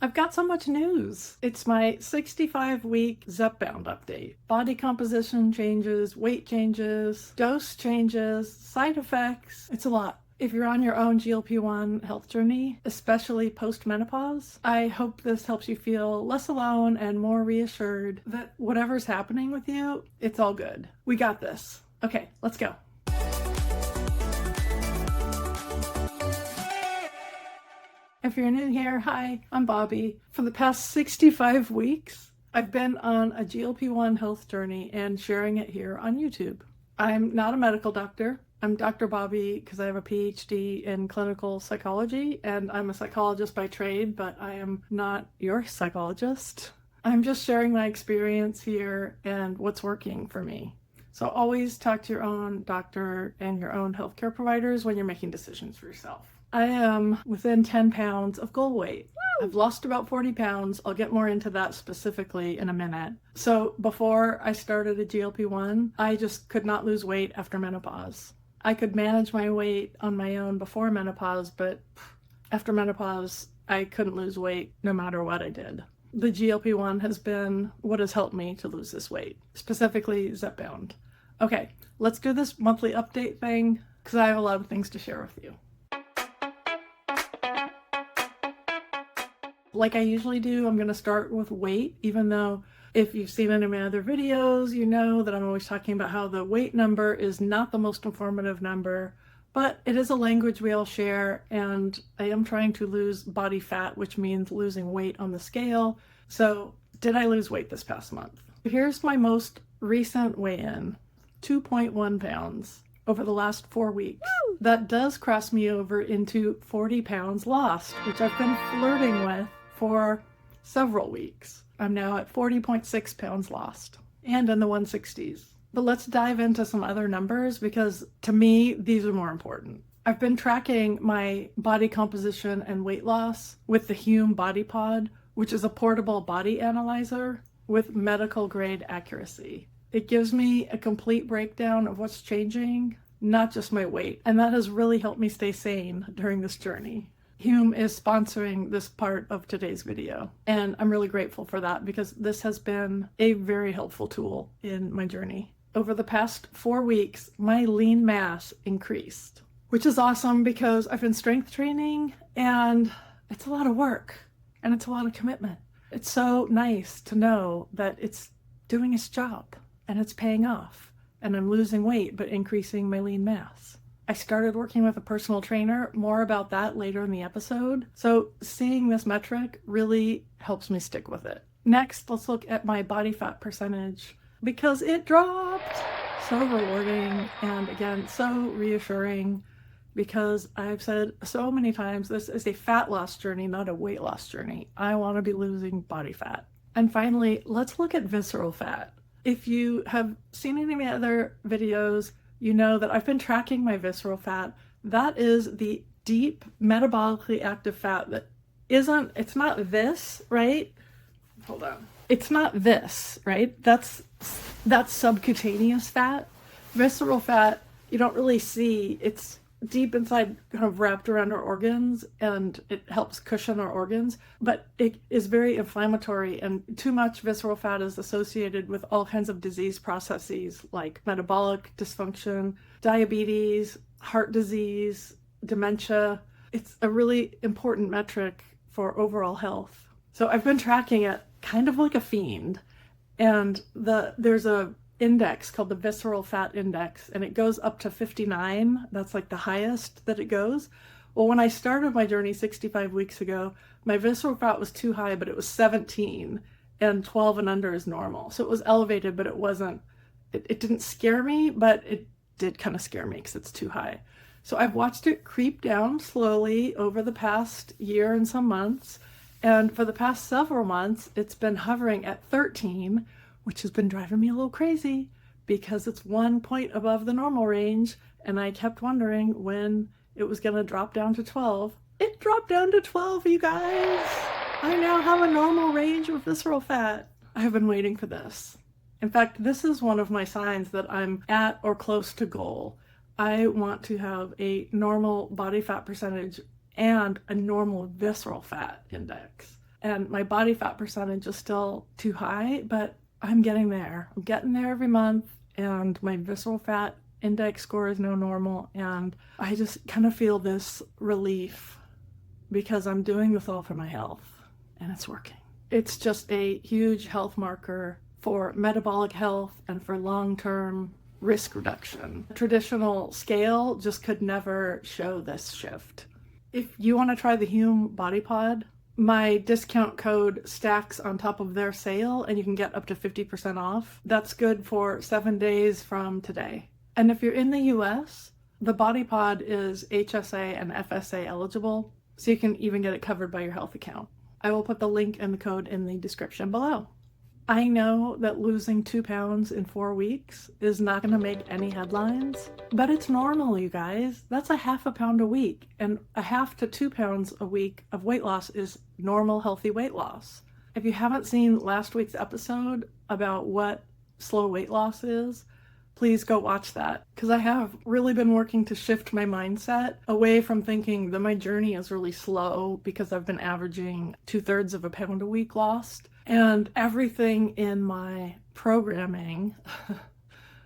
I've got so much news. It's my 65-week Zepbound update. Body composition changes, weight changes, dose changes, side effects. It's a lot. If you're on your own GLP-1 health journey, especially post-menopause, I hope this helps you feel less alone and more reassured that whatever's happening with you, it's all good. We got this. Okay, let's go. If you're new here, hi, I'm Bobby. For the past 65 weeks, I've been on a GLP-1 health journey and sharing it here on YouTube. I'm not a medical doctor. I'm Dr. Bobby because I have a PhD in clinical psychology and I'm a psychologist by trade, but I am not your psychologist. I'm just sharing my experience here and what's working for me. So always talk to your own doctor and your own healthcare providers when you're making decisions for yourself. I am within 10 pounds of goal weight. I've lost about 40 pounds. I'll get more into that specifically in a minute. So before I started a GLP-1, I just could not lose weight after menopause. I could manage my weight on my own before menopause, but after menopause, I couldn't lose weight no matter what I did. The GLP-1 has been what has helped me to lose this weight, specifically Zepbound. Okay, let's do this monthly update thing because I have a lot of things to share with you. Like I usually do, I'm going to start with weight, even though if you've seen any of my other videos, you know that I'm always talking about how the weight number is not the most informative number, but it is a language we all share, and I am trying to lose body fat, which means losing weight on the scale. So did I lose weight this past month? Here's my most recent weigh-in, 2.1 pounds over the last 4 weeks. Woo! That does cross me over into 40 pounds lost, which I've been flirting with for several weeks. I'm now at 40.6 pounds lost and in the 160s. But let's dive into some other numbers because to me, these are more important. I've been tracking my body composition and weight loss with the Hume Body Pod, which is a portable body analyzer with medical grade accuracy. It gives me a complete breakdown of what's changing, not just my weight, and that has really helped me stay sane during this journey. Hume is sponsoring this part of today's video, and I'm really grateful for that because this has been a very helpful tool in my journey. Over the past 4 weeks, my lean mass increased, which is awesome because I've been strength training and it's a lot of work and it's a lot of commitment. It's so nice to know that it's doing its job and it's paying off and I'm losing weight but increasing my lean mass. I started working with a personal trainer, more about that later in the episode. So seeing this metric really helps me stick with it. Next, let's look at my body fat percentage because it dropped. So rewarding and again, so reassuring because I've said so many times, this is a fat loss journey, not a weight loss journey. I want to be losing body fat. And finally, let's look at visceral fat. If you have seen any of my other videos, you know that I've been tracking my visceral fat. That is the deep metabolically active fat that it's not this, right? Hold on. It's not this, right? That's subcutaneous fat. Visceral fat, you don't really see. It's deep inside, kind of wrapped around our organs, and it helps cushion our organs, but it is very inflammatory, and too much visceral fat is associated with all kinds of disease processes like metabolic dysfunction, diabetes, heart disease, dementia. It's a really important metric for overall health. So I've been tracking it kind of like a fiend, and there's a index called the visceral fat index, and it goes up to 59. That's like the highest that it goes. Well, when I started my journey 65 weeks ago, my visceral fat was too high, but it was 17, and 12 and under is normal. So it was elevated, but it didn't scare me, but it did kind of scare me because it's too high. So I've watched it creep down slowly over the past year and some months, and for the past several months, it's been hovering at 13, which has been driving me a little crazy because it's 1 point above the normal range, and I kept wondering when it was going to drop down to 12. It dropped down to 12, you guys! I now have a normal range of visceral fat. I have been waiting for this. In fact, this is one of my signs that I'm at or close to goal. I want to have a normal body fat percentage and a normal visceral fat index. and my body fat percentage is still too high, but I'm getting there. I'm getting there every month, and my visceral fat index score is now normal, and I just kind of feel this relief because I'm doing this all for my health, and it's working. It's just a huge health marker for metabolic health and for long-term risk reduction. A traditional scale just could never show this shift. If you want to try the Hume Body Pod, my discount code stacks on top of their sale and you can get up to 50% off. That's good for 7 days from today. And if you're in the US, the Body Pod is HSA and FSA eligible, so you can even get it covered by your health account. I will put the link and the code in the description below. I know that losing 2 pounds in 4 weeks is not going to make any headlines, but it's normal, you guys. That's a half a pound a week, and a half to 2 pounds a week of weight loss is normal, healthy weight loss. If you haven't seen last week's episode about what slow weight loss is, please go watch that, because I have really been working to shift my mindset away from thinking that my journey is really slow because I've been averaging 2/3 of a pound a week lost. And everything in my programming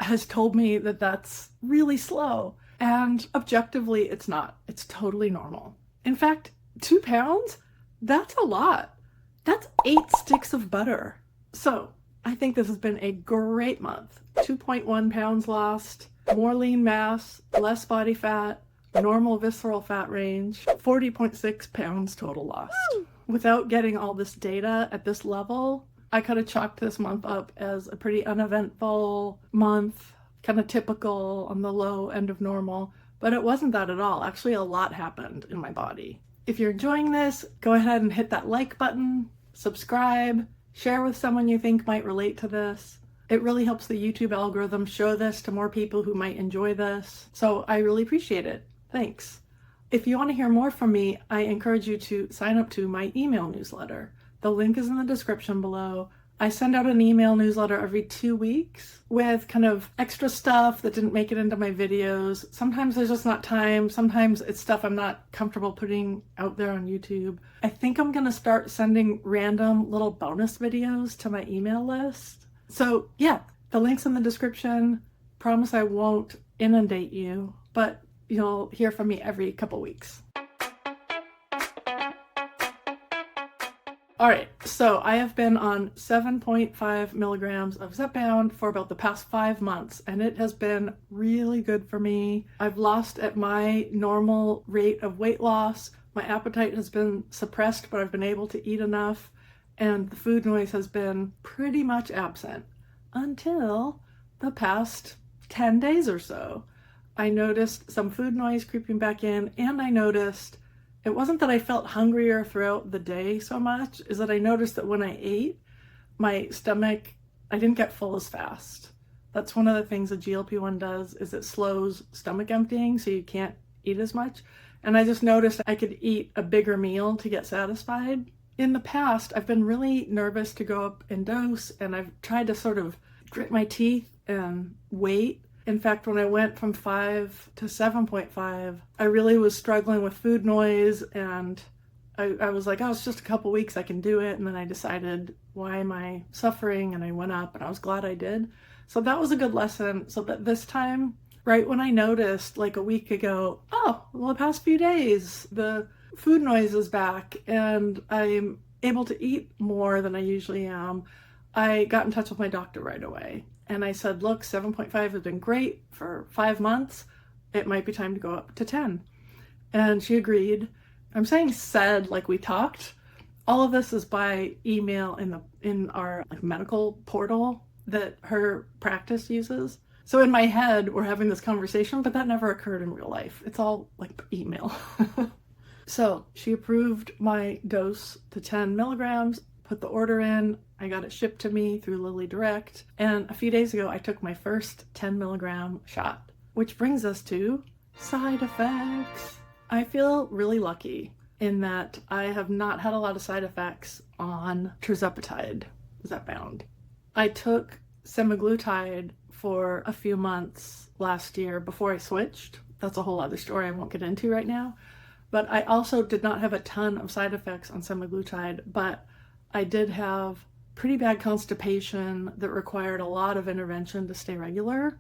has told me that that's really slow. And objectively, it's not. It's totally normal. In fact, 2 pounds? That's a lot. That's 8 sticks of butter. So I think this has been a great month. 2.1 pounds lost, more lean mass, less body fat, normal visceral fat range, 40.6 pounds total lost. Woo! Without getting all this data at this level, I could have chalked this month up as a pretty uneventful month, kind of typical on the low end of normal, but it wasn't that at all. Actually, a lot happened in my body. If you're enjoying this, go ahead and hit that like button, subscribe, share with someone you think might relate to this. It really helps the YouTube algorithm show this to more people who might enjoy this. So I really appreciate it. Thanks. If you want to hear more from me, I encourage you to sign up to my email newsletter. The link is in the description below. I send out an email newsletter every 2 weeks with kind of extra stuff that didn't make it into my videos. Sometimes there's just not time. Sometimes it's stuff I'm not comfortable putting out there on YouTube. I think I'm going to start sending random little bonus videos to my email list. So yeah, the link's in the description. Promise I won't inundate you, but you'll hear from me every couple weeks. All right, so I have been on 7.5 milligrams of Zepbound for about the past 5 months, and it has been really good for me. I've lost at my normal rate of weight loss. My appetite has been suppressed, but I've been able to eat enough, and the food noise has been pretty much absent until the past 10 days or so. I noticed some food noise creeping back in, and I noticed it wasn't that I felt hungrier throughout the day so much, is that I noticed that when I ate, my stomach, I didn't get full as fast. That's one of the things a GLP-1 does, is it slows stomach emptying, so you can't eat as much. And I just noticed I could eat a bigger meal to get satisfied. In the past, I've been really nervous to go up in dose, and I've tried to sort of grit my teeth and wait. In fact, when I went from 5 to 7.5, I really was struggling with food noise, and I was like, oh, it's just a couple weeks, I can do it. And then I decided, why am I suffering? And I went up, and I was glad I did. So that was a good lesson. So that this time, right when I noticed like a week ago, oh, well, the past few days, the food noise is back, and I'm able to eat more than I usually am, I got in touch with my doctor right away. And I said, look, 7.5 has been great for 5 months. It might be time to go up to 10. And she agreed. I'm saying said like we talked. All of this is by email in our medical portal that her practice uses. So in my head, we're having this conversation, but that never occurred in real life. It's all like email. So she approved my dose to 10 milligrams, put the order in. I got it shipped to me through Lilly Direct. And a few days ago, I took my first 10 milligram shot, which brings us to side effects. I feel really lucky in that I have not had a lot of side effects on tirzepatide, Zepbound. I took semaglutide for a few months last year before I switched. That's a whole other story I won't get into right now. But I also did not have a ton of side effects on semaglutide, but I did have pretty bad constipation that required a lot of intervention to stay regular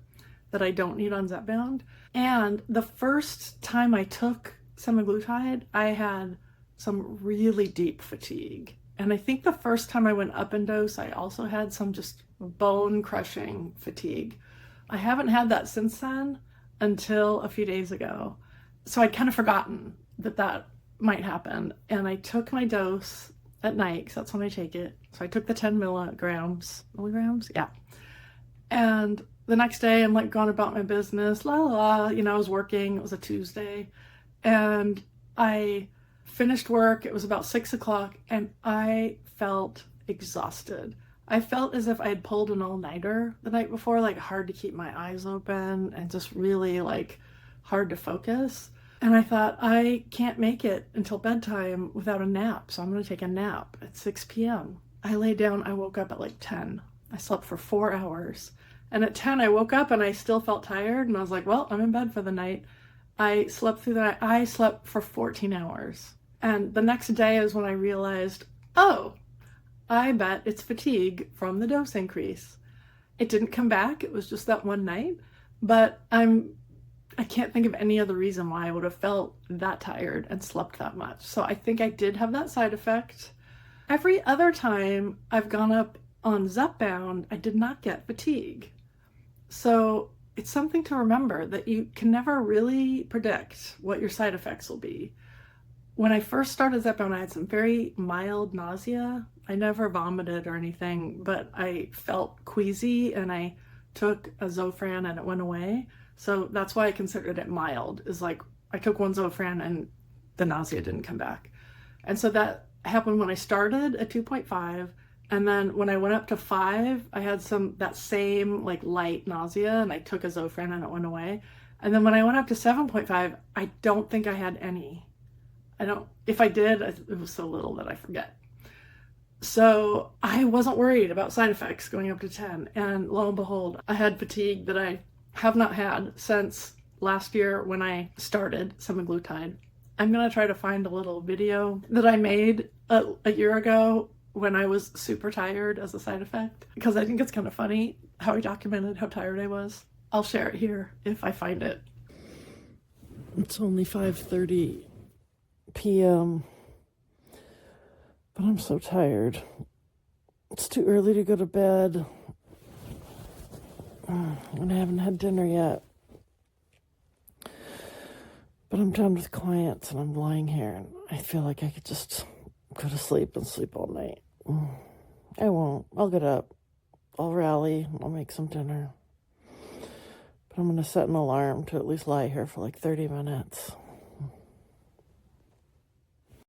that I don't need on Zepbound. And the first time I took semaglutide, I had some really deep fatigue. And I think the first time I went up in dose, I also had some just bone crushing fatigue. I haven't had that since then until a few days ago. So I'd kind of forgotten that that might happen. And I took my dose at night, because that's when I take it. So I took the 10 milligrams, yeah. And the next day I'm like going about my business, la la la, you know, I was working, it was a Tuesday. And I finished work, it was about 6 o'clock, and I felt exhausted. I felt as if I had pulled an all-nighter the night before, like hard to keep my eyes open and just really like hard to focus. And I thought, I can't make it until bedtime without a nap, so I'm gonna take a nap at 6 p.m. I lay down, I woke up at like 10. I slept for 4 hours. And at 10, I woke up and I still felt tired, and I was like, well, I'm in bed for the night. I slept through the night. I slept for 14 hours. And the next day is when I realized, oh, I bet it's fatigue from the dose increase. It didn't come back. It was just that one night. But I can't think of any other reason why I would have felt that tired and slept that much. So I think I did have that side effect. Every other time I've gone up on Zepbound, I did not get fatigue. So it's something to remember that you can never really predict what your side effects will be. When I first started Zepbound, I had some very mild nausea. I never vomited or anything, but I felt queasy, and I took a Zofran and it went away. So that's why I considered it mild, is like I took one Zofran and the nausea didn't come back. And so that happened when I started at 2.5. And then when I went up to 5, I had that same like light nausea, and I took a Zofran and it went away. And then when I went up to 7.5, I don't think I had any. If I did, it was so little that I forget. So I wasn't worried about side effects going up to 10. And lo and behold, I had fatigue that I have not had since last year when I started semaglutide. I'm going to try to find a little video that I made a year ago when I was super tired as a side effect, because I think it's kind of funny how I documented how tired I was. I'll share it here if I find it. It's only 5:30 p.m. but I'm so tired. It's too early to go to bed, and I haven't had dinner yet. But I'm done with clients, and I'm lying here, and I feel like I could just go to sleep and sleep all night. I won't. I'll get up. I'll rally. I'll make some dinner. But I'm going to set an alarm to at least lie here for like 30 minutes.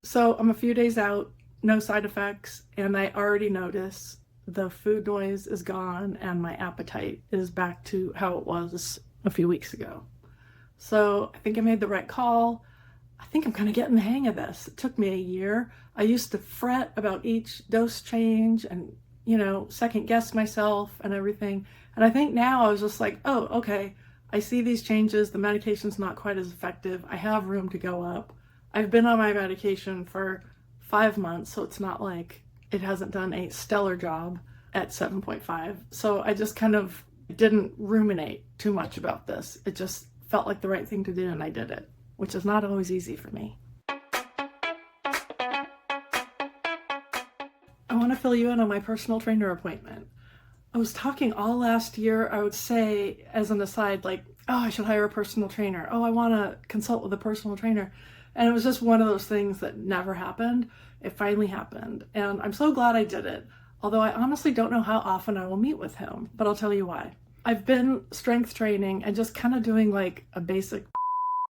So I'm a few days out, no side effects, and I already notice the food noise is gone and my appetite is back to how it was a few weeks ago. So I think I made the right call. I think I'm kind of getting the hang of this. It took me a year. I used to fret about each dose change and, second guess myself and everything. And I think now I was just like, oh, okay, I see these changes. The medication's not quite as effective. I have room to go up. I've been on my medication for 5 months, so it's not like it hasn't done a stellar job at 7.5. So I just kind of didn't ruminate too much about this. It just felt like the right thing to do, and I did it, which is not always easy for me. I want to fill you in on my personal trainer appointment. I was talking all last year, I would say as an aside, like, oh, I should hire a personal trainer. Oh, I want to consult with a personal trainer. And it was just one of those things that never happened. It finally happened. And I'm so glad I did it. Although I honestly don't know how often I will meet with him, but I'll tell you why. I've been strength training and just kind of doing like a basic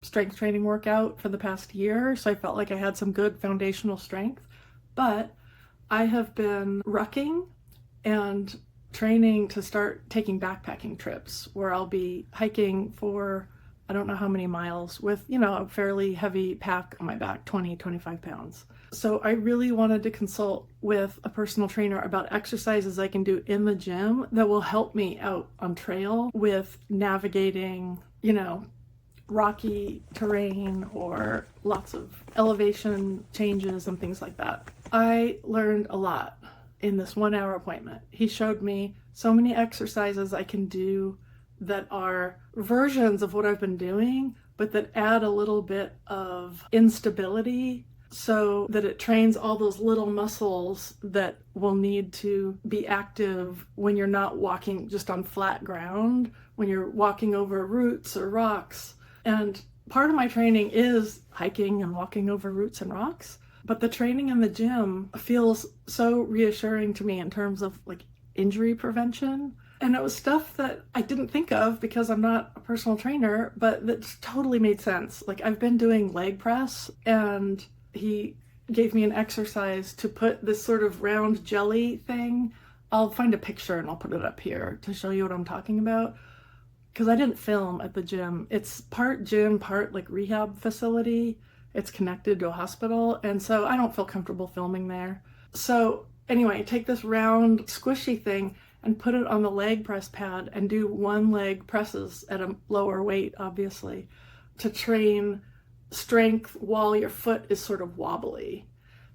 strength training workout for the past year. So I felt like I had some good foundational strength, but I have been rucking and training to start taking backpacking trips where I'll be hiking for I don't know how many miles with, a fairly heavy pack on my back, 20, 25 pounds. So I really wanted to consult with a personal trainer about exercises I can do in the gym that will help me out on trail with navigating, rocky terrain or lots of elevation changes and things like that. I learned a lot in this 1 hour appointment. He showed me so many exercises I can do that are versions of what I've been doing, but that add a little bit of instability so that it trains all those little muscles that will need to be active when you're not walking just on flat ground, when you're walking over roots or rocks. And part of my training is hiking and walking over roots and rocks, but the training in the gym feels so reassuring to me in terms of like injury prevention. And it was stuff that I didn't think of because I'm not a personal trainer, but that totally made sense. Like I've been doing leg press, and he gave me an exercise to put this sort of round jelly thing. I'll find a picture and I'll put it up here to show you what I'm talking about. Because I didn't film at the gym. It's part gym, part like rehab facility. It's connected to a hospital. And so I don't feel comfortable filming there. So anyway, take this round squishy thing and put it on the leg press pad and do one leg presses at a lower weight, obviously, to train strength while your foot is sort of wobbly.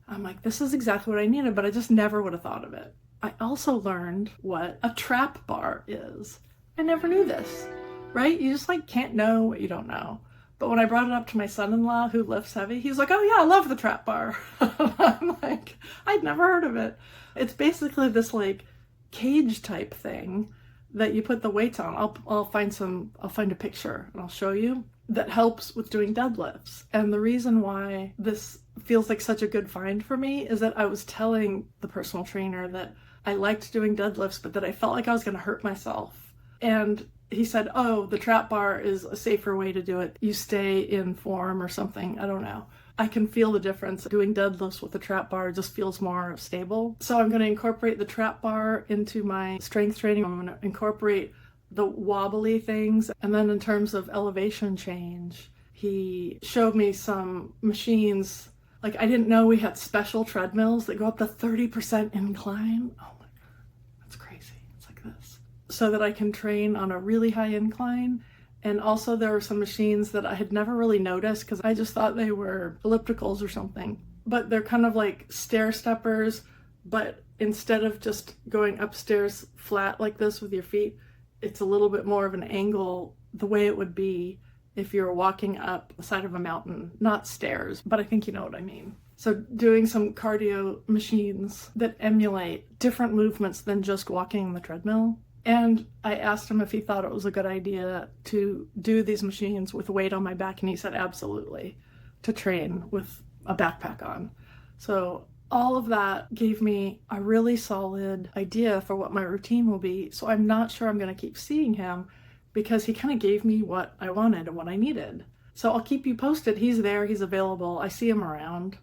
I'm like, this is exactly what I needed, but I just never would have thought of it. I also learned what a trap bar is. I never knew this, right? You just like can't know what you don't know. But when I brought it up to my son-in-law who lifts heavy, he's like, oh yeah, I love the trap bar. I'm like, I'd never heard of it. It's basically this like cage type thing that you put the weights on. I'll find a picture and I'll show you, that helps with doing deadlifts. And the reason why this feels like such a good find for me is that I was telling the personal trainer that I liked doing deadlifts, but that I felt like I was going to hurt myself. And he said, oh, the trap bar is a safer way to do it. You stay in form or something. I don't know. I can feel the difference. Doing deadlifts with the trap bar just feels more stable. So I'm going to incorporate the trap bar into my strength training. I'm going to incorporate the wobbly things. And then in terms of elevation change, he showed me some machines. Like I didn't know we had special treadmills that go up to 30% incline. Oh my God, that's crazy. It's like this. So that I can train on a really high incline. And also there were some machines that I had never really noticed because I just thought they were ellipticals or something. But they're kind of like stair steppers, but instead of just going upstairs flat like this with your feet, it's a little bit more of an angle, the way it would be if you're walking up the side of a mountain, not stairs, but I think you know what I mean. So doing some cardio machines that emulate different movements than just walking the treadmill. And I asked him if he thought it was a good idea to do these machines with weight on my back, and he said absolutely, to train with a backpack on. So all of that gave me a really solid idea for what my routine will be. So I'm not sure I'm going to keep seeing him because he kind of gave me what I wanted and what I needed. So I'll keep you posted. He's there, he's available. I see him around.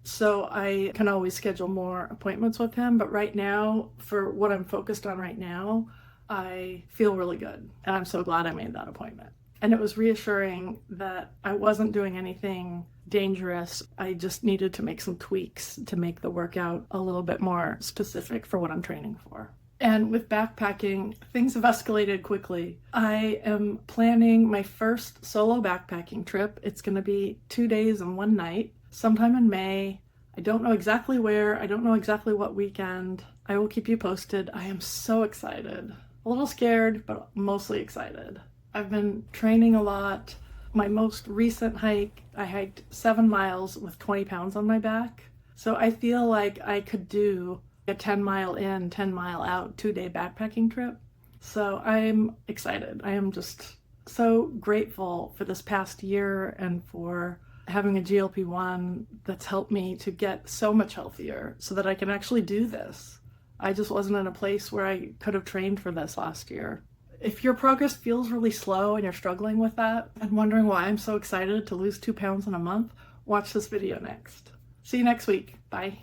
So I can always schedule more appointments with him. But right now, for what I'm focused on right now, I feel really good. And I'm so glad I made that appointment. And it was reassuring that I wasn't doing anything dangerous. I just needed to make some tweaks to make the workout a little bit more specific for what I'm training for. And with backpacking, things have escalated quickly. I am planning my first solo backpacking trip. It's going to be 2 days and 1 night, sometime in May. I don't know exactly where. I don't know exactly what weekend. I will keep you posted. I am so excited. A little scared, but mostly excited. I've been training a lot. My most recent hike, I hiked 7 miles with 20 pounds on my back. So I feel like I could do a 10-mile in, 10-mile out, 2-day backpacking trip. So I'm excited. I am just so grateful for this past year and for having a GLP-1 that's helped me to get so much healthier so that I can actually do this. I just wasn't in a place where I could have trained for this last year. If your progress feels really slow and you're struggling with that and wondering why I'm so excited to lose 2 pounds in a month, watch this video next. See you next week. Bye.